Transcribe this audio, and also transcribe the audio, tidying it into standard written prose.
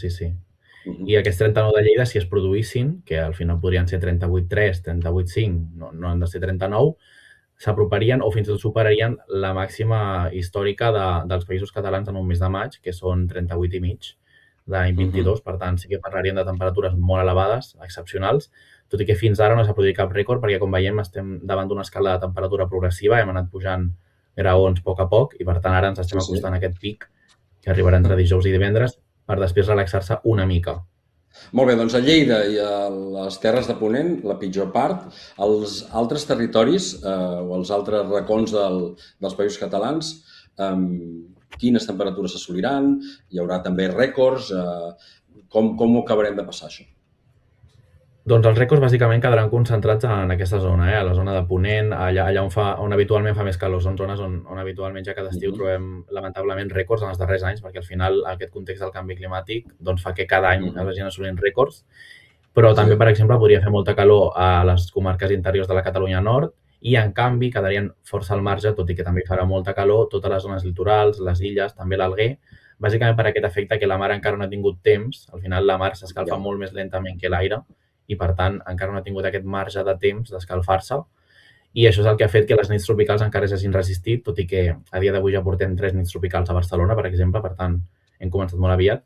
sí, sí. I aquests 39 de Lleida, si es produïssin, que al final podrien ser 38,3, 38,5, no han de ser 39, s'aproparien o fins i tot superarien la màxima històrica dels països catalans en un mes de maig, que són 38,5 de l'any 22. Per tant, sí que parlaríem de temperatures molt elevades, excepcionals, tot i que fins ara no s'ha produït cap rècord, perquè, com veiem, estem davant d'una escala de temperatura progressiva, hem anat pujant graons a poc, i per tant ara ens estem acostant a aquest pic, que arribarà entre dijous i divendres, per després relaxar-se una mica. Molt bé, doncs a Lleida i a les Terres de Ponent, la pitjor part. Els altres territoris o els altres racons dels països catalans, quines temperatures s'assoliran? Hi haurà també rècords? Com ho acabarem de passar, això? Doncs els rècords bàsicament quedaran concentrats en aquesta zona, a la zona de Ponent, allà on habitualment fa més calor. Són zones on habitualment ja cada estiu trobem, lamentablement, rècords en els darrers anys, perquè al final aquest context del canvi climàtic doncs, fa que cada any es vagin assolint rècords. Però també, per exemple, podria fer molta calor a les comarques interiors de la Catalunya Nord i, en canvi, quedarien força al marge, tot i que també farà molta calor, totes les zones litorals, les illes, també l'Alguer, bàsicament per aquest efecte que la mar encara no ha tingut temps. Al final la mar s'escalfa molt més lentament que l'aire i, per tant, encara no ha tingut aquest marge de temps d'escalfar-se, i això és el que ha fet que les nits tropicals encara s'hagin resistit, tot i que a dia d'avui ja portem 3 nits tropicals a Barcelona, per exemple, per tant, hem començat molt aviat.